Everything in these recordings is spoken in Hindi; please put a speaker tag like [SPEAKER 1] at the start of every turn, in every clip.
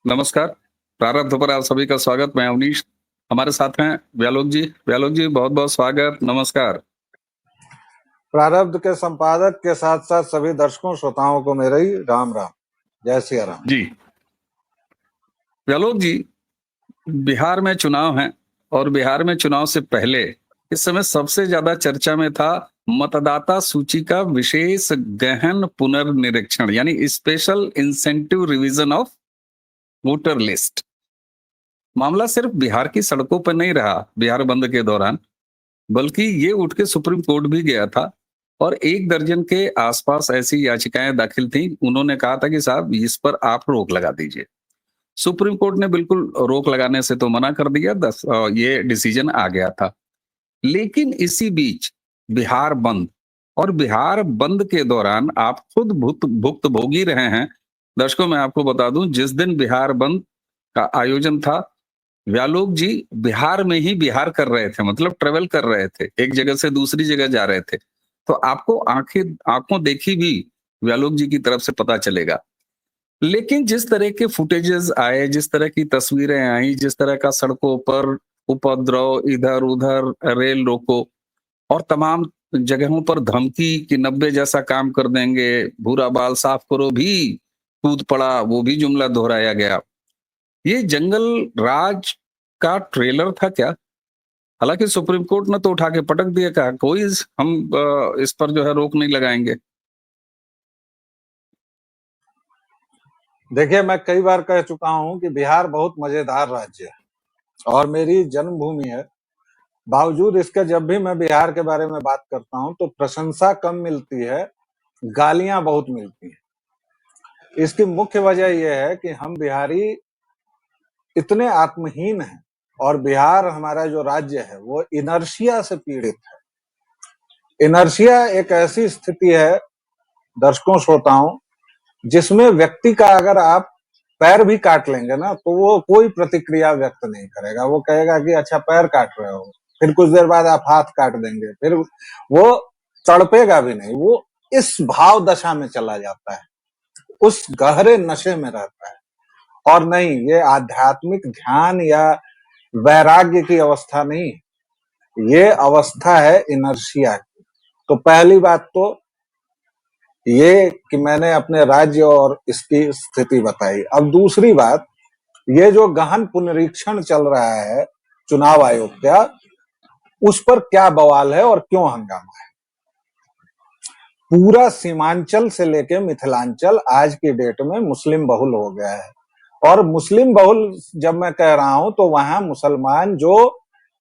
[SPEAKER 1] नमस्कार। प्रारब्ध पर आप सभी का स्वागत। मैं अवनीश, हमारे साथ हैं व्यालोक जी। व्यालोक जी, बहुत-बहुत स्वागत, नमस्कार।
[SPEAKER 2] प्रारब्ध के संपादक के साथ साथ सभी दर्शकों श्रोताओं को मेरा ही राम राम। जय सिया राम।
[SPEAKER 1] जी। व्यालोक जी, बिहार में चुनाव हैं और बिहार में चुनाव से पहले इस समय सबसे ज़्यादा चर्चा में था मतदाता सूची का विशेष गहन पुनर्निरीक्षण, यानी special incentive revision of voter list. मामला सिर्फ बिहार की सड़कों पर नहीं रहा बिहार बंद के दौरान, बल्कि ये उठ के सुप्रीम कोर्ट भी गया था और 1 दर्जन के आसपास ऐसी याचिकाएं दाखिल थी। उन्होंने कहा था कि साहब इस पर आप रोक लगा दीजिए। सुप्रीम कोर्ट ने बिल्कुल रोक लगाने से तो मना कर दिया, ये डिसीजन आ गया था। लेकिन इसी बीच बिहार बंद, और बिहार बंद के दौरान आप खुद भुक्तभोगी रहे हैं। दर्शकों, मैं आपको बता दूं, जिस दिन बिहार बंद का आयोजन था, व्यालोक जी बिहार में ही बिहार कर रहे थे, मतलब ट्रेवल कर रहे थे, एक जगह से दूसरी जगह जा रहे थे। तो आपको आंखों देखी भी व्यालोक जी की तरफ से पता चलेगा। लेकिन जिस तरह के फुटेजेस आए, जिस तरह की तस्वीरें आई, जिस तरह का सड़कों पर उपद्रव, इधर उधर रेल रोको और तमाम जगहों पर धमकी कि 90 जैसा काम कर देंगे, भूरा बाल साफ करो भी कूद पड़ा, वो भी जुमला दोहराया गया। ये जंगल राज का ट्रेलर था क्या? हालांकि सुप्रीम कोर्ट ने तो उठा के पटक दिया, कहा कोई हम इस पर जो है रोक नहीं लगाएंगे।
[SPEAKER 2] देखिए, मैं कई बार कह चुका हूं कि बिहार बहुत मजेदार राज्य है और मेरी जन्मभूमि है। बावजूद इसके जब भी मैं बिहार के बारे में बात करता हूं तो प्रशंसा कम मिलती है, गालियां बहुत मिलती हैं। इसकी मुख्य वजह यह है कि हम बिहारी इतने आत्महीन हैं और बिहार हमारा जो राज्य है वो इनर्शिया से पीड़ित है। इनर्शिया एक ऐसी स्थिति है, दर्शकों श्रोताओं, जिसमें व्यक्ति का अगर आप पैर भी काट लेंगे ना तो वो कोई प्रतिक्रिया व्यक्त नहीं करेगा। वो कहेगा कि अच्छा पैर काट रहे हो, फिर कुछ देर बाद आप हाथ काट देंगे, फिर वो तड़पेगा भी नहीं। वो इस भाव दशा में चला जाता है, उस गहरे नशे में रहता है। और नहीं, ये आध्यात्मिक ध्यान या वैराग्य की अवस्था नहीं, ये अवस्था है इनर्शिया की। तो पहली बात तो ये कि मैंने अपने राज्य और इसकी स्थिति बताई। अब दूसरी बात, ये जो गहन पुनरीक्षण चल रहा है चुनाव आयोग का, उस पर क्या बवाल है और क्यों हंगामा है। पूरा सीमांचल से लेके मिथिलांचल आज की डेट में मुस्लिम बहुल हो गया है। और मुस्लिम बहुल जब मैं कह रहा हूं तो वहां मुसलमान जो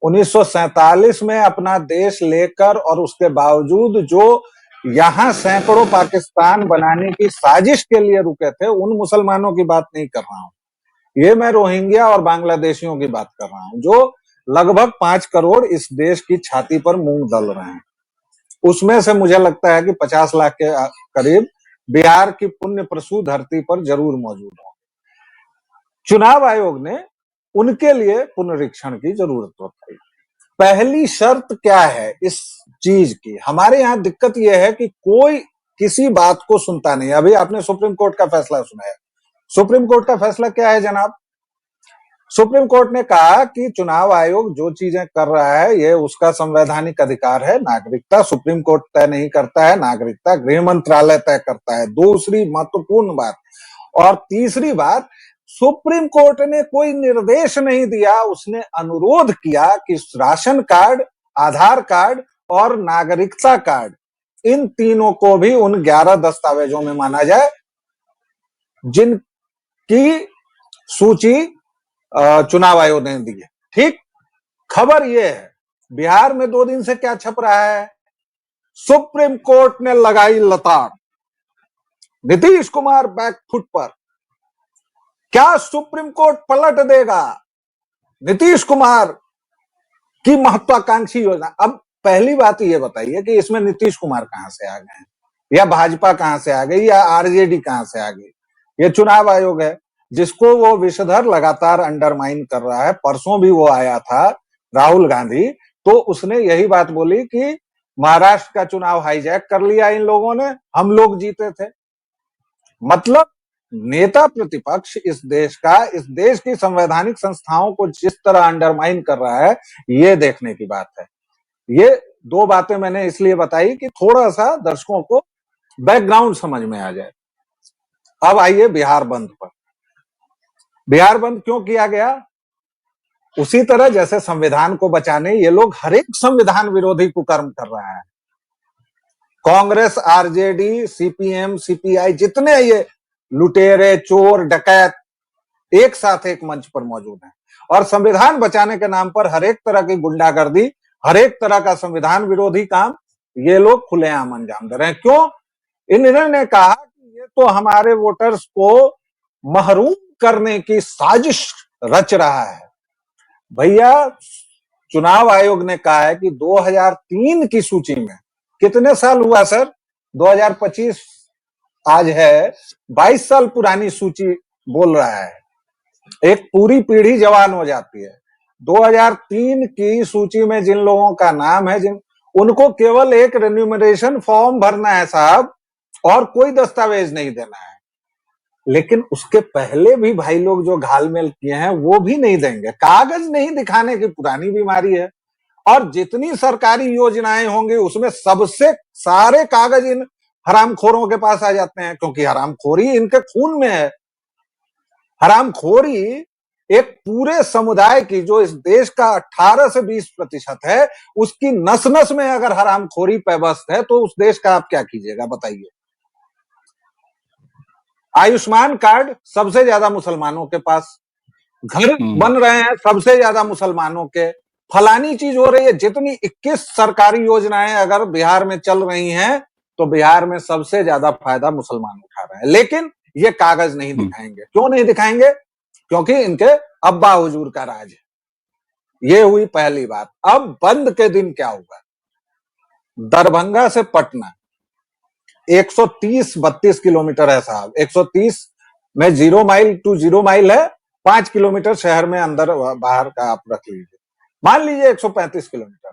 [SPEAKER 2] 1947 में अपना देश लेकर और उसके बावजूद जो यहां सैकड़ों पाकिस्तान बनाने की साजिश के लिए रुके थे, उन मुसलमानों की बात नहीं कर रहा हूं। ये मैं रोहिंग्या और बांग्लादेशियों की बात कर रहा हूं, जो लगभग 5 करोड़ इस देश की छाती पर मूंग दल रहे हैं। उसमें से मुझे लगता है कि 50 लाख के करीब बिहार की पुण्य प्रसूत धरती पर जरूर मौजूद हो। चुनाव आयोग ने उनके लिए पुनरीक्षण की जरूरत बताई। पहली शर्त क्या है इस चीज की? हमारे यहाँ दिक्कत यह है कि कोई किसी बात को सुनता नहीं। अभी आपने सुप्रीम कोर्ट का फैसला सुनाया। सुप्रीम कोर्ट का फैसला क्या है जनाब? सुप्रीम कोर्ट ने कहा कि चुनाव आयोग जो चीजें कर रहा है ये उसका संवैधानिक अधिकार है। नागरिकता सुप्रीम कोर्ट तय नहीं करता है, नागरिकता गृह मंत्रालय तय करता है। दूसरी महत्वपूर्ण बात। और तीसरी बात, सुप्रीम कोर्ट ने कोई निर्देश नहीं दिया, उसने अनुरोध किया कि राशन कार्ड, आधार कार्ड और नागरिकता कार्ड, इन तीनों को भी उन 11 दस्तावेजों में माना जाए जिनकी सूची चुनाव आयोग ने दी है। ठीक। खबर यह है, बिहार में 2 दिन से क्या छप रहा है? सुप्रीम कोर्ट ने लगाई लताड़, नीतीश कुमार बैकफुट पर। क्या सुप्रीम कोर्ट पलट देगा नीतीश कुमार की महत्वाकांक्षी योजना? अब पहली बात ये बताइए कि इसमें नीतीश कुमार कहां से आ गए, या भाजपा कहां से आ गई, या आरजेडी कहां से आ गई? ये चुनाव आयोग है जिसको वो विषधर लगातार अंडरमाइन कर रहा है। परसों भी वो आया था, राहुल गांधी, तो उसने यही बात बोली कि महाराष्ट्र का चुनाव हाईजैक कर लिया इन लोगों ने, हम लोग जीते थे। मतलब नेता प्रतिपक्ष इस देश की संवैधानिक संस्थाओं को जिस तरह अंडरमाइन कर रहा है, ये देखने की बात है। ये दो बातें मैंने इसलिए बताई कि थोड़ा सा दर्शकों को बैकग्राउंड समझ में आ जाए। अब आइए बिहार बंद पर। बिहार बंद क्यों किया गया? उसी तरह जैसे संविधान को बचाने ये लोग हर एक संविधान विरोधी कुकर्म कर रहे हैं। कांग्रेस, आरजेडी, सीपीएम, सीपीआई, जितने ये लुटेरे, चोर, डकैत एक साथ एक मंच पर मौजूद हैं और संविधान बचाने के नाम पर हर एक तरह की गुंडागर्दी, हर एक तरह का संविधान विरोधी काम ये लोग खुलेआम अंजाम दे रहे हैं। क्यों? इन्होंने कहा कि ये तो हमारे वोटर्स को महरूम करने की साजिश रच रहा है। भैया, चुनाव आयोग ने कहा है कि 2003 की सूची में कितने साल हुआ सर? 2025 आज है, 22 साल पुरानी सूची बोल रहा है। एक पूरी पीढ़ी जवान हो जाती है। 2003 की सूची में जिन लोगों का नाम है, उनको केवल एक रेन्यूमरेशन फॉर्म भरना है साहब, और कोई दस्तावेज नहीं देना है। लेकिन उसके पहले भी भाई लोग जो घालमेल किए हैं वो भी नहीं देंगे। कागज नहीं दिखाने की पुरानी बीमारी है। और जितनी सरकारी योजनाएं होंगी उसमें सबसे सारे कागज इन हरामखोरों के पास आ जाते हैं, क्योंकि हरामखोरी इनके खून में है। हरामखोरी एक पूरे समुदाय की, जो इस देश का 18 से 20% है, उसकी नस नस में अगर हरामखोरी पैबस्त है तो उस देश का आप क्या कीजिएगा बताइए। आयुष्मान कार्ड सबसे ज्यादा मुसलमानों के पास, घर बन रहे हैं सबसे ज्यादा मुसलमानों के, फलानी चीज हो रही है। जितनी 21 सरकारी योजनाएं अगर बिहार में चल रही हैं तो बिहार में सबसे ज्यादा फायदा मुसलमान उठा रहे हैं। लेकिन ये कागज नहीं दिखाएंगे। क्यों नहीं दिखाएंगे? क्योंकि इनके अब्बा हुजूर का राज है। ये हुई पहली बात। अब बंद के दिन क्या होगा? दरभंगा से पटना 130-32 किलोमीटर है साहब। 130 में 0 माइल टू 0 माइल है, 5 किलोमीटर शहर में अंदर बाहर का आप रख लीजिए। मान लीजिए 135 किलोमीटर।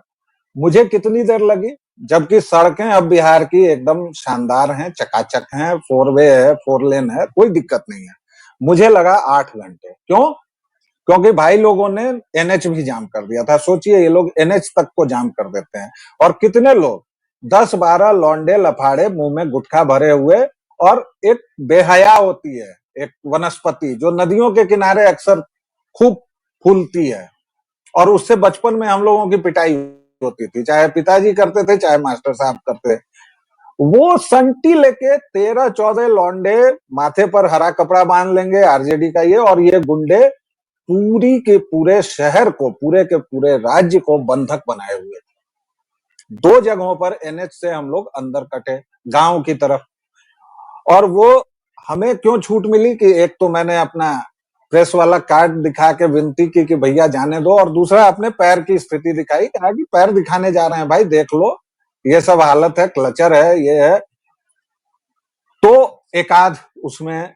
[SPEAKER 2] मुझे कितनी देर लगी? जबकि सड़कें अब बिहार की एकदम शानदार हैं, चकाचक हैं, 4 वे है, 4 लेन है, कोई दिक्कत नहीं है। मुझे लगा 8 घंटे। क्यों? क्योंकि भाई लोगों ने एनएच भी जाम कर दिया था। सोचिए, ये लोग एनएच तक को जाम कर देते हैं। और कितने लोग, 10-12 लौंडे लफाड़े मुंह में गुटखा भरे हुए, और एक बेहया होती है, एक वनस्पति जो नदियों के किनारे अक्सर खूब फूलती है, और उससे बचपन में हम लोगों की पिटाई होती थी, चाहे पिताजी करते थे चाहे मास्टर साहब करते। वो संटी लेके 13-14 लौंडे माथे पर हरा कपड़ा बांध लेंगे, आरजेडी का ये, और ये गुंडे पूरी के पूरे शहर को, पूरे के पूरे राज्य को बंधक बनाए हुए थे। 2 जगहों पर एनएच से हम लोग अंदर कटे, गांव की तरफ। और वो हमें क्यों छूट मिली कि एक तो मैंने अपना प्रेस वाला कार्ड दिखा के विनती की कि भैया जाने दो, और दूसरा अपने पैर की स्थिति दिखाई, कहा कि पैर दिखाने जा रहे हैं भाई, देख लो ये सब हालत है, क्लचर है, ये है। तो एक आध उसमें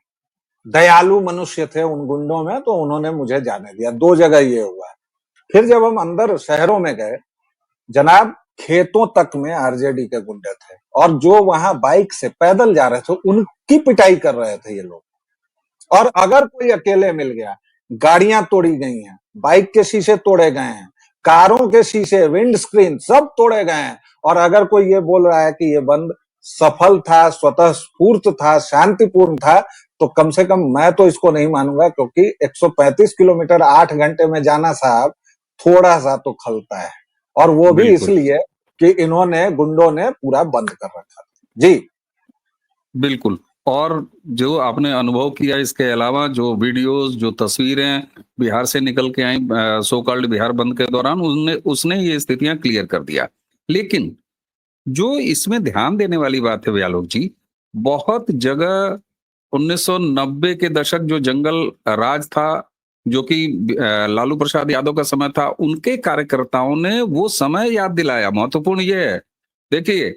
[SPEAKER 2] दयालु मनुष्य थे उन गुंडों में, तो उन्होंने मुझे जाने दिया। 2 जगह ये हुआ। फिर जब हम अंदर शहरों में गए, जनाब, खेतों तक में आरजेडी के गुंडे थे, और जो वहां बाइक से पैदल जा रहे थे उनकी पिटाई कर रहे थे ये लोग। और अगर कोई अकेले मिल गया, गाड़ियां तोड़ी गई हैं, बाइक के शीशे तोड़े गए हैं, कारों के शीशे, विंड स्क्रीन सब तोड़े गए हैं। और अगर कोई ये बोल रहा है कि ये बंद सफल था, स्वतः स्फूर्त था, शांतिपूर्ण था, तो कम से कम मैं तो इसको नहीं मानूंगा, क्योंकि 135 किलोमीटर 8 घंटे में जाना साहब थोड़ा सा तो खलता है। और वो भी इसलिए कि इन्होंने, गुंडों ने पूरा बंद कर रखा। जी
[SPEAKER 1] बिल्कुल। और जो आपने अनुभव किया, इसके अलावा जो वीडियोस, जो तस्वीरें बिहार से निकल के आई सो कॉल्ड बिहार बंद के दौरान, उसने ये स्थितियां क्लियर कर दिया। लेकिन जो इसमें ध्यान देने वाली बात है व्यालोक जी, बहुत जगह 1990 के दशक जो जंगल राज था, जो कि लालू प्रसाद यादव का समय था, उनके कार्यकर्ताओं ने वो समय याद दिलाया। महत्वपूर्ण ये है, देखिए,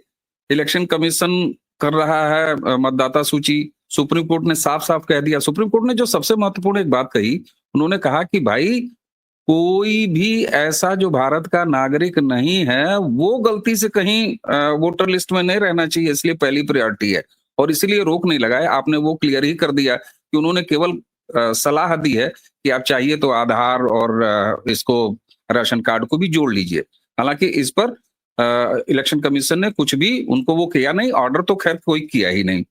[SPEAKER 1] इलेक्शन कमीशन कर रहा है मतदाता सूची, सुप्रीम कोर्ट ने साफ-साफ कह दिया। सुप्रीम कोर्ट ने जो सबसे महत्वपूर्ण एक बात कही, उन्होंने कहा कि भाई, कोई भी ऐसा जो भारत का नागरिक नहीं है, वो गलती से कहीं वोटर लिस्ट में नहीं रहना चाहिए, इसलिए पहली प्रायोरिटी है। और इसीलिए रोक नहीं लगाया। आपने वो क्लियर ही कर दिया कि उन्होंने केवल सलाह दी है कि आप चाहिए तो आधार और इसको राशन कार्ड को भी जोड़ लीजिए। हालाँकि इस पर इलेक्शन कमीशन ने कुछ भी उनको वो किया नहीं, ऑर्डर तो खैर कोई किया ही नहीं।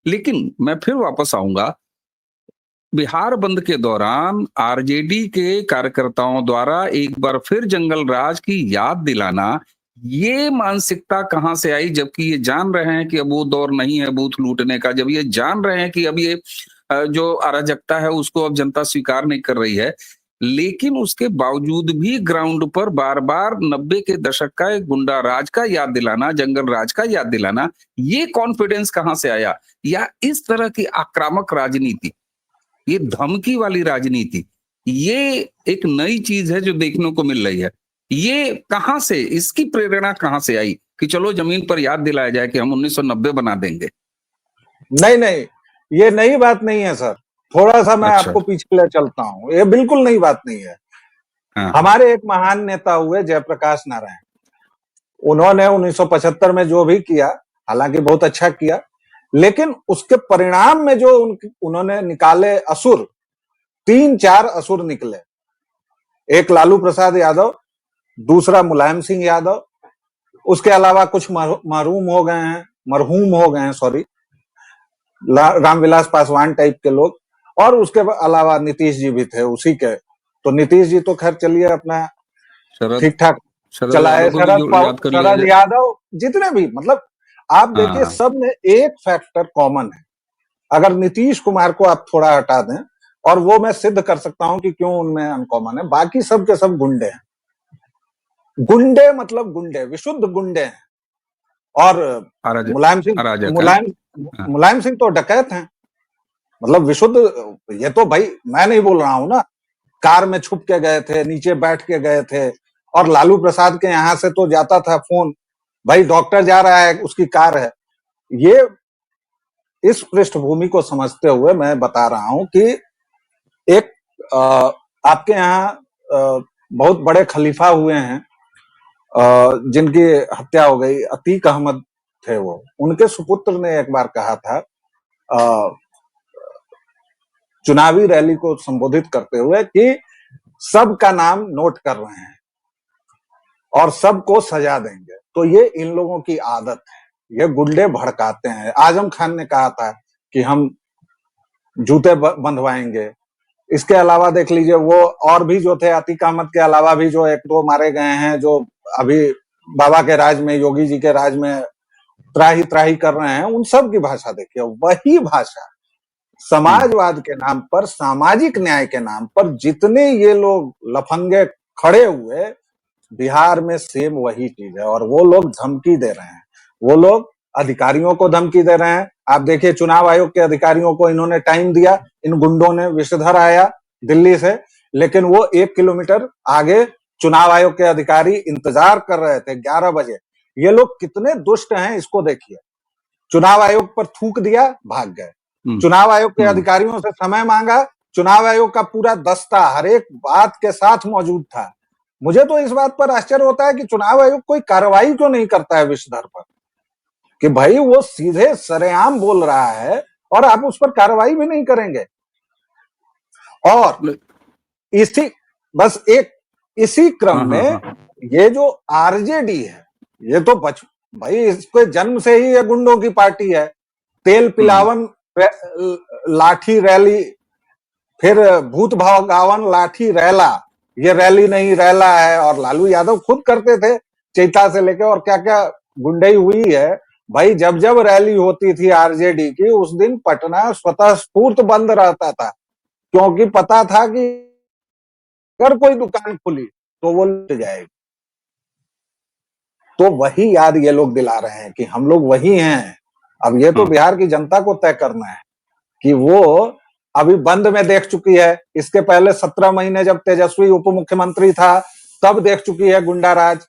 [SPEAKER 1] लेकिन मैं फिर वापस आऊँगा, बिहार बंद के दौरान आरजेडी के कार्यकर्ताओं द्वारा एक बार फिर जंगल राज की याद दिलाना, ये मानसिकता कहाँ से आई? जबकि ये जान रहे हैं कि अब वो दौर नहीं है बूथ लूटने का, जब ये जान रहे हैं कि अब ये जो अराजकता है उसको अब जनता स्वीकार नहीं कर रही है, लेकिन उसके बावजूद भी ग्राउंड पर बार-बार 90 के दशक का एक गुंडा राज का याद दिलाना, जंगल राज का याद दिलाना, ये कॉन्फिडेंस कहाँ से आया? या इस तरह की आक्रामक राजनीति, ये धमकी वाली राजनीति, ये एक नई चीज है जो देखने को मिल रही है। ये कहाँ से, इसकी प्रेरणा कहाँ से आई कि चलो जमीन पर याद दिलाया जाए कि हम 1990 बना देंगे?
[SPEAKER 2] नहीं, नहीं, ये नई बात नहीं है सर। थोड़ा-सा मैं
[SPEAKER 1] अच्छा,
[SPEAKER 2] आपको पीछे ले चलता हूँ। ये बिल्कुल नई बात नहीं है।
[SPEAKER 1] हाँ, हाँ,
[SPEAKER 2] हमारे एक महान नेता हुए जयप्रकाश नारायण। उन्होंने 1975 में जो भी किया, हालांकि बहुत अच्छा किया, लेकिन उसके परिणाम में जो उन्होंने निकाले असुर, 3-4 असुर निकले। एक लालू प्रसाद यादव, दूसरा मुलायम सिंह यादव, उसके अलावा कुछ मरहूम हो गए हैं, सॉरी, रामविलास पासवान टाइप के लोग, और उसके अलावा नीतीश जी भी थे उसी के। तो नीतीश जी तो खैर चलिए अपना
[SPEAKER 1] शरद
[SPEAKER 2] ठीक ठाक
[SPEAKER 1] शरद
[SPEAKER 2] चलाए।
[SPEAKER 1] यादव को भी याद कर लिया
[SPEAKER 2] शरद
[SPEAKER 1] जाए।
[SPEAKER 2] यादव, जितने भी, मतलब आप
[SPEAKER 1] हाँ,
[SPEAKER 2] देखिए
[SPEAKER 1] हाँ,
[SPEAKER 2] सब में एक फैक्टर कॉमन है। अगर नीतीश कुमार को आप थोड़ा हटा दें, और वो मैं सिद्ध कर सकता हूं कि क्यों उनमें अनकॉमन है, बाकी सब के सब गुंडे हैं। गुंडे मतलब गुंडे, विशुद्ध गुंडे हैं। और
[SPEAKER 1] अराजक
[SPEAKER 2] मुलायम सिंह
[SPEAKER 1] अराजक हैं।
[SPEAKER 2] मुलायम
[SPEAKER 1] हाँ,
[SPEAKER 2] मुलायम सिंह तो डकैत हैं, मतलब विशुद्ध। ये तो भाई मैं नहीं बोल रहा हूं ना, कार में छुप के गए थे, नीचे बैठ के गए थे। और लालू प्रसाद के यहां से तो जाता था फोन, भाई डॉक्टर जा रहा है, उसकी कार है। ये इस पृष्ठभूमि को समझते हुए मैं बता रहा हूं कि एक अ, आपके यहाँ बहुत बड़े खलीफा हुए हैं, जिनकी हत्या हो गई, अतीक अहमद थे वो। उनके सुपुत्र ने एक बार कहा था, अ, चुनावी रैली को संबोधित करते हुए, कि सबका नाम नोट कर रहे हैं और सबको सजा देंगे। तो ये इन लोगों की आदत है, ये गुंडे भड़काते हैं। आजम खान ने कहा था कि हम जूते बंधवाएंगे। इसके अलावा देख लीजिए, वो और भी जो थे, अतीक अहमद के अलावा भी जो एक दो मारे गए हैं, जो अभी बाबा के राज में, योगी जी के राज में त्राही त्राही कर रहे हैं, उन सब की भाषा देखिए, वही भाषा। समाजवाद के नाम पर, सामाजिक न्याय के नाम पर जितने ये लोग लफंगे खड़े हुए, बिहार में सेम वही चीज है। और वो लोग धमकी दे रहे हैं, वो लोग अधिकारियों को धमकी दे रहे हैं। आप देखिए, चुनाव आयोग के अधिकारियों को इन्होंने टाइम दिया, इन गुंडों ने, विषधर आया दिल्ली से, लेकिन वो 1 किलोमीटर आगे चुनाव आयोग के अधिकारी इंतजार कर रहे थे 11 बजे। ये लोग कितने दुष्ट हैं इसको देखिए। चुनाव आयोग पर थूक दिया, भाग गए।
[SPEAKER 1] हुँ,
[SPEAKER 2] चुनाव आयोग के
[SPEAKER 1] हुँ,
[SPEAKER 2] अधिकारियों से समय मांगा, चुनाव आयोग का पूरा दस्ता हर एक बात के साथ मौजूद था। मुझे तो इस बात पर आश्चर्य होता है कि चुनाव आयोग कोई कार्रवाई क्यों नहीं करता है विषधर पर, कि भाई वो सीधे सरेआम बोल रहा है और आप उस पर कार्रवाई भी नहीं करेंगे। और
[SPEAKER 1] ल
[SPEAKER 2] इसी बस एक इसी क्रम
[SPEAKER 1] हाँ, हाँ,
[SPEAKER 2] में
[SPEAKER 1] हाँ,
[SPEAKER 2] ये जो आरजेडी है, ये तो भाई इसके जन्म से ही ये गुंडों की पार्टी है। तेल
[SPEAKER 1] हुँ,
[SPEAKER 2] पिलावन, लाठी रैली, फिर भूत भगावन लाठी रैला, ये रैली नहीं रैला है। और लालू यादव खुद करते थे, चैता से लेके, और क्या क्या गुंडई हुई है। भाई जब जब रैली होती थी आरजेडी की, उस दिन पटना स्वतः स्फूर्त बंद रहता था, क्योंकि पता था कि अगर कोई दुकान खुली तो वो लुट जाएगी। तो वही याद ये लोग दिला रहे हैं कि हम लोग वही हैं। अब ये तो
[SPEAKER 1] हाँ,
[SPEAKER 2] बिहार की जनता को तय करना है कि वो अभी बंद में देख चुकी है, इसके पहले 17 महीने जब तेजस्वी उप मुख्यमंत्री था, तब देख चुकी है गुंडा राज।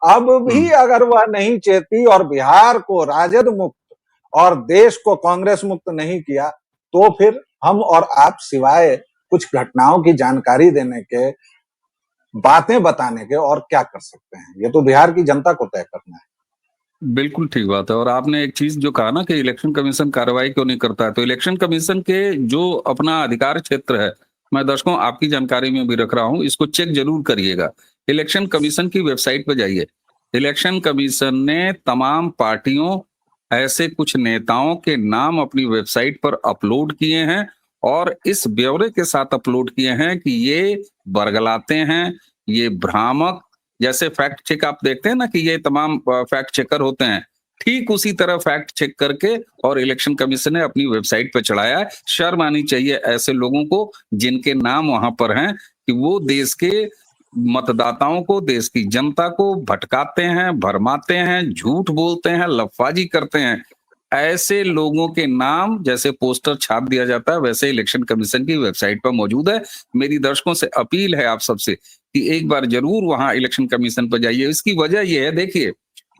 [SPEAKER 2] अब भी
[SPEAKER 1] हुँ,
[SPEAKER 2] अगर वह नहीं चेती और बिहार को राजद मुक्त और देश को कांग्रेस मुक्त नहीं किया, तो फिर हम और आप सिवाय कुछ घटनाओं की जानकारी देने के, बातें बताने के, और क्या कर सकते हैं। ये तो बिहार की जनता को तय करना है।
[SPEAKER 1] बिल्कुल ठीक बात है। और आपने एक चीज़ जो कहा ना कि इलेक्शन कमीशन कार्रवाई क्यों नहीं करता है, तो इलेक्शन कमीशन के जो अपना अधिकार क्षेत्र है, मैं दर्शकों आपकी जानकारी में भी रख रहा हूँ, इसको चेक ज़रूर करिएगा। इलेक्शन कमीशन की वेबसाइट पे जाइए। इलेक्शन कमीशन ने तमाम पार्टियों, ऐसे कुछ नेताओं के नाम अपनी वेबसाइट पर अपलोड किए हैं और इस ब्यौरे के साथ अपलोड किए हैं कि ये बरगलाते हैं, ये भ्रामक, जैसे फैक्ट चेक आप देखते हैं ना कि ये तमाम फैक्ट चेकर होते हैं, ठीक उसी तरह फैक्ट चेक करके और इलेक्शन कमीशन ने अपनी वेबसाइट पे चढ़ाया है। शर्म आनी चाहिए ऐसे लोगों को जिनके नाम वहां पर हैं कि वो देश के मतदाताओं को, देश की जनता को भटकाते हैं, भरमाते हैं, झूठ बोलते हैं, लफाजी करते हैं। ऐसे लोगों के नाम जैसे पोस्टर छाप दिया जाता है, वैसे इलेक्शन कमीशन की वेबसाइट पर मौजूद है। मेरी दर्शकों से अपील है आप सबसे कि एक बार जरूर वहां इलेक्शन कमीशन पर जाइए। इसकी वजह यह है, देखिए,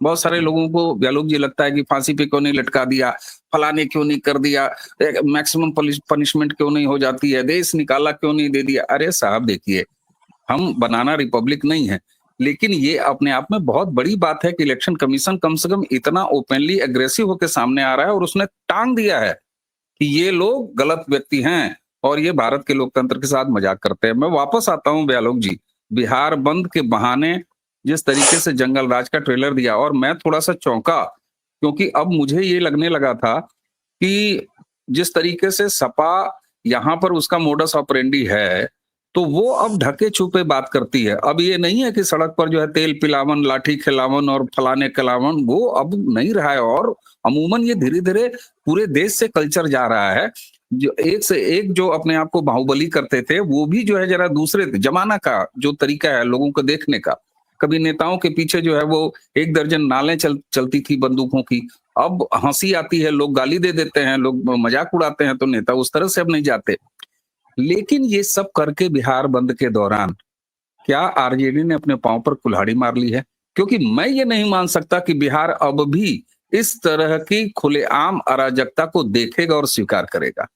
[SPEAKER 1] बहुत सारे लोगों को व्यालोक जी लगता है कि फांसी पे क्यों नहीं लटका दिया, फलाने क्यों नहीं कर दिया, मैक्सिमम पनिशमेंट क्यों नहीं हो जाती है, देश निकाला क्यों नहीं दे दिया। अरे साहब देखिए, हम बनाना रिपब्लिक नहीं है, लेकिन ये अपने आप में बहुत बड़ी बात है कि इलेक्शन कमीशन कम से कम इतना ओपनली एग्रेसिव होकर सामने आ रहा है और उसने टांग दिया है कि ये लोग गलत व्यक्ति हैं और ये भारत के लोकतंत्र के साथ मजाक करते हैं। मैं वापस आता हूं व्यालोक जी, बिहार बंद के बहाने जिस तरीके से जंगल राज का ट्रेलर दिया, और मैं थोड़ा सा चौंका क्योंकि अब मुझे ये लगने लगा था कि जिस तरीके से सपा यहाँ पर उसका मोडस ऑपरेंडी है, तो वो अब ढके छुपे बात करती है। अब ये नहीं है कि सड़क पर जो है तेल पिलावन, लाठी खिलावन और फलाने कलावन, वो अब नहीं रहा है। और अमूमन ये धीरे-धीरे पूरे देश से कल्चर जा रहा है। जो एक से एक जो अपने आप को बाहुबली करते थे, वो भी जो है ज़रा दूसरे ज़माना का जो तरीका है लोगों को देखने का। कभी नेताओं के पीछे जो है वो 1 दर्जन नालें चलती थी बंदूकों की। अब हँसी आती है, लोग गाली दे देते हैं, लोग मज़ाक उड़ाते हैं, तो नेता उस तरह से अब नहीं जाते। लेकिन ये सब करके बिहार बंद के दौरान क्या आरजेडी ने अपने पाँव पर कुल्हाड़ी मार ली है? क्योंकि मैं ये नहीं मान सकता कि बिहार अब भी इस तरह की खुलेआम अराजकता को देखेगा और स्वीकार करेगा।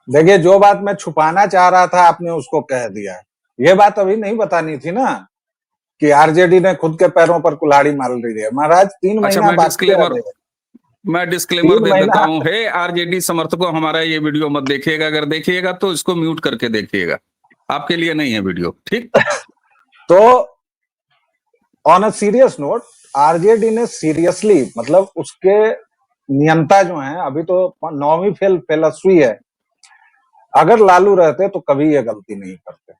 [SPEAKER 2] देखिए, जो बात मैं छुपाना चाह रहा था आपने उसको कह दिया। ये बात अभी नहीं बतानी थी ना कि आरजेडी ने खुद के पैरों पर कुल्हाड़ी मार ली है। महाराज, 3
[SPEAKER 1] अच्छा,
[SPEAKER 2] महीना बाकी है अभी।
[SPEAKER 1] मैं डिस्क्लेमर
[SPEAKER 2] तीन
[SPEAKER 1] दे देता
[SPEAKER 2] महीना
[SPEAKER 1] हूँ। हे आरजेडी समर्थकों, हमारा ये वीडियो मत देखिएगा, अगर देखिएगा तो इसको म्यूट करके देखिएगा। आपके लिए नहीं है वीडियो, ठीक?
[SPEAKER 2] तो on a serious note, RJD ने सीरियसली, मतलब उसके नियंता जो हैं, अभी तो 9वीं फेलस्वी है। अगर लालू रहते तो कभी ये गलती नहीं करते।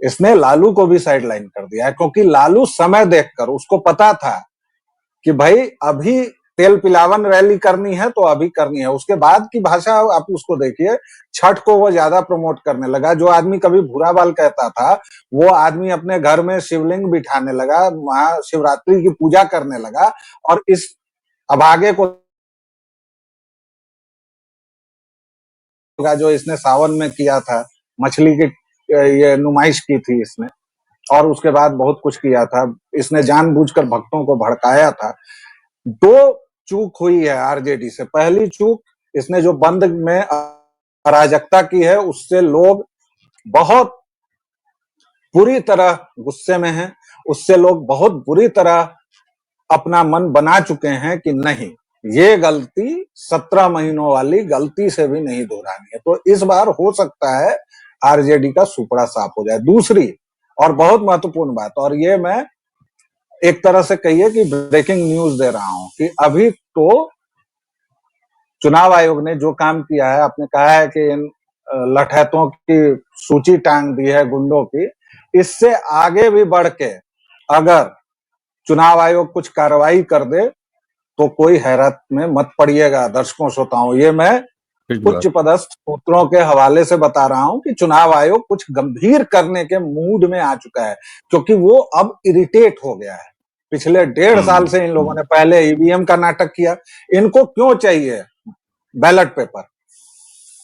[SPEAKER 2] इसने लालू को भी साइडलाइन कर दिया है क्योंकि लालू समय देखकर, उसको पता था कि भाई अभी तेल पिलावन रैली करनी है तो अभी करनी है। उसके बाद की भाषा आप उसको देखिए, छठ को वो ज्यादा प्रमोट करने लगा। जो आदमी कभी भूरा बाल कहता था, वो आदमी अपने घर में शिवलिंग बिठाने लगा, वहां शिवरात्रि की पूजा करने लगा। और इस अभागे को जो इसने सावन में किया था, मछली की ये नुमाइश की थी इसने, और उसके बाद बहुत कुछ किया था। इसने जानबूझकर भक्तों को भड़काया था। 2 चूक हुई है आरजेडी से। पहली चूक, इसने जो बंद में अराजकता की है, उससे लोग बहुत बुरी तरह गुस्से में हैं। उससे लोग बहुत बुरी तरह अपना मन बना चुके हैं कि नहीं, ये गलती 17 महीनों वाली गलती से भी नहीं दोहरानी है। तो इस बार हो सकता है आरजेडी का सुपड़ा साफ हो जाए। दूसरी और बहुत महत्वपूर्ण बात, और ये मैं एक तरह से कहिए कि ब्रेकिंग न्यूज दे रहा हूं, कि अभी तो चुनाव आयोग ने जो काम किया है, आपने कहा है कि इन लठैतों की सूची टांग दी है, गुंडों की। इससे आगे भी बढ़ के अगर चुनाव आयोग कुछ कार्रवाई कर दे तो कोई हैरत में मत पड़िएगा दर्शकों श्रोताओं। ये मैं
[SPEAKER 1] ठीक
[SPEAKER 2] उच्च
[SPEAKER 1] बात।
[SPEAKER 2] पदस्थ सूत्रों के हवाले से बता रहा हूं कि चुनाव आयोग कुछ गंभीर करने के मूड में आ चुका है, क्योंकि वो अब इरिटेट हो गया है। पिछले 1.5 साल से इन लोगों ने पहले ईवीएम का नाटक किया। इनको क्यों चाहिए बैलेट पेपर?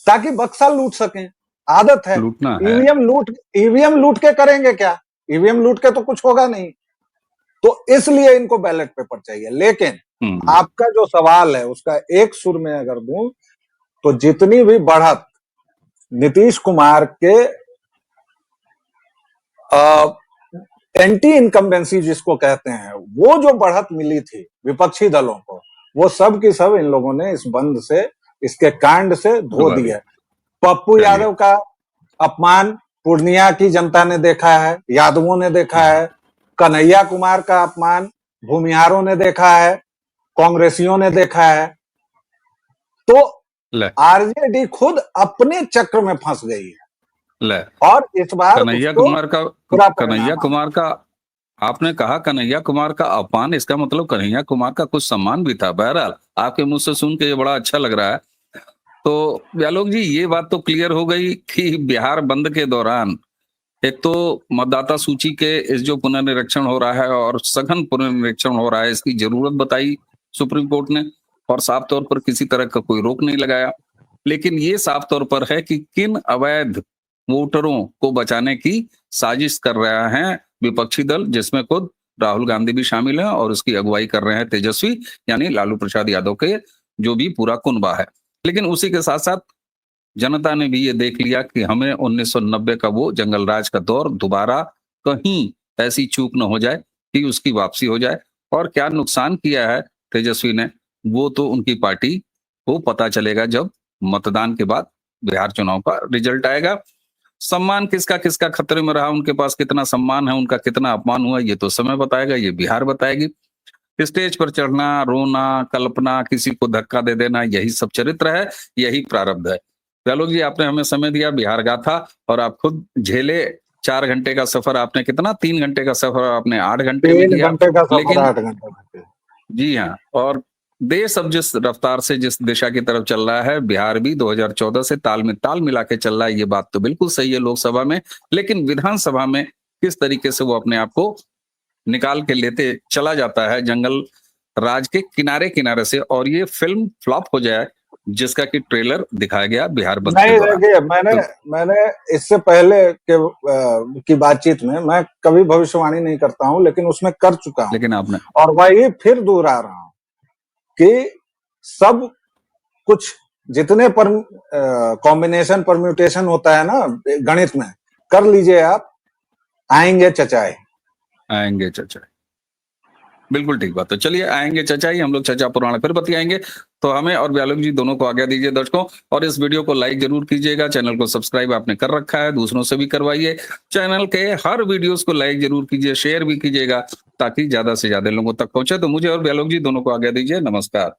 [SPEAKER 2] ताकि बक्सा लूट सकें। आदत है।
[SPEAKER 1] लूटना है।
[SPEAKER 2] ईवीएम लूट के करेंगे क्या? ईवीएम लूट के तो कुछ होगा नहीं। तो इसलिए इनको बैलेट पेपर चाहिए। लेकिन
[SPEAKER 1] हम्म।
[SPEAKER 2] आपका जो सवाल है उसका एक सुर में अगर दूं, तो जितनी भी बढ़त नीतीश कुमार के एंटी इनकम्बेंसी जिसको कहते हैं, वो जो बढ़त मिली थी विपक्षी दलों को, वो सब की सब इन लोगों ने इस बंद से, इसके कांड से धो
[SPEAKER 1] उड़वा
[SPEAKER 2] दिया।
[SPEAKER 1] दिया।
[SPEAKER 2] पप्पू
[SPEAKER 1] चलिए,
[SPEAKER 2] यादव का अपमान पूर्णिया की जनता ने देखा है, यादवों ने देखा है। कन्हैया कुमार का अपमान भूमिहारों ने देखा है, कांग्रेसियों ने देखा है। तो
[SPEAKER 1] ले
[SPEAKER 2] आरजेडी खुद अपने चक्र में फंस गई है
[SPEAKER 1] ले
[SPEAKER 2] और इस बार
[SPEAKER 1] कन्हैया
[SPEAKER 2] उसको
[SPEAKER 1] कुमार का
[SPEAKER 2] बुरा
[SPEAKER 1] कन्हैया
[SPEAKER 2] परिणाम आया।
[SPEAKER 1] कुमार का आपने कहा कन्हैया कुमार का अपमान, इसका मतलब कन्हैया कुमार का कुछ सम्मान भी था। बहरहाल आपके मुंह से सुन के ये बड़ा अच्छा लग रहा है। तो व्यालोक जी, ये बात तो क्लियर हो गई कि बिहार बंद के दौरान एक तो मतदाता सूची के इस जो पुनर्निरीक्षण हो रहा है और सघन पुनर्निरीक्षण हो रहा है, इसकी जरूरत बताई सुप्रीम कोर्ट ने और साफ तौर पर किसी तरह का कोई रोक नहीं लगाया। लेकिन ये साफ तौर पर है कि किन अवैध वोटरों को बचाने की साजिश कर रहा है विपक्षी दल, जिसमें खुद राहुल गांधी भी शामिल है और उसकी अगुवाई कर रहे हैं तेजस्वी यानी लालू प्रसाद यादव के जो भी पूरा कुनबा है। लेकिन उसी के साथ साथ जनता ने भी ये देख लिया कि हमें 1990 का वो जंगल राज का दौर दोबारा कहीं ऐसी चूक न हो जाए कि उसकी वापसी हो जाए। और क्या नुकसान किया है तेजस्वी ने, वो तो उनकी पार्टी को पता चलेगा जब मतदान के बाद बिहार चुनाव का रिजल्ट आएगा। सम्मान किसका किसका खतरे में रहा, उनके पास कितना सम्मान है, उनका कितना अपमान हुआ, ये तो समय बताएगा, ये बिहार बताएगी। स्टेज पर चढ़ना, रोना, कल्पना, किसी को धक्का दे देना, यही सब चरित्र है, यही प्रारब्ध है। व्यालोक जी, आपने हमें समय दिया, बिहार गाथा, और आप खुद झेले। 4 घंटे का सफर आपने कितना, 3 घंटे का सफर आपने 8 घंटे में
[SPEAKER 2] 3
[SPEAKER 1] किया।
[SPEAKER 2] घंटे का सफर
[SPEAKER 1] लेकिन
[SPEAKER 2] 8 घंटे में।
[SPEAKER 1] जी हाँ, और देश अब जिस रफ्तार से जिस दिशा की तरफ चल रहा है, बिहार भी 2014 से ताल में ताल मिला के चल रहा है, ये बात तो बिल्कुल सही है लोकसभा में। लेकिन विधानसभा में किस तरीके से वो अपने आप को निकाल के लेते चला जाता है जंगल राज के किनारे किनारे से, और ये फिल्म फ्लॉप हो जाए जिसका कि ट्रेलर दिखाया गया बिहार बंद के
[SPEAKER 2] नहीं,
[SPEAKER 1] दौरान।
[SPEAKER 2] देखिए, मैंने इससे पहले की बातचीत में मैं कभी भविष्यवाणी नहीं करता हूं, लेकिन उसमें कर चुका हूं।
[SPEAKER 1] लेकिन आपने
[SPEAKER 2] और वही फिर दोहरा रहा हूं कि सब कुछ जितने कॉम्बिनेशन परम्यूटेशन होता है ना गणित में, कर लीजिए आप, आएंगे चचाए।
[SPEAKER 1] आएंगे चचा, बिल्कुल ठीक बात है। चलिए, आएंगे चचा ही, हम लोग चचा पुराण फिर बतियाएंगे। तो हमें और व्यालोक जी दोनों को आज्ञा दीजिए दर्शकों, और इस वीडियो को लाइक जरूर कीजिएगा। चैनल को सब्सक्राइब आपने कर रखा है, दूसरों से भी करवाइए। चैनल के हर वीडियोस को लाइक जरूर कीजिए, शेयर भी कीजिएगा, ताकि ज्यादा से ज्यादा लोगों तक पहुंचे। तो मुझे और व्यालोक जी दोनों को आज्ञा दीजिए, नमस्कार।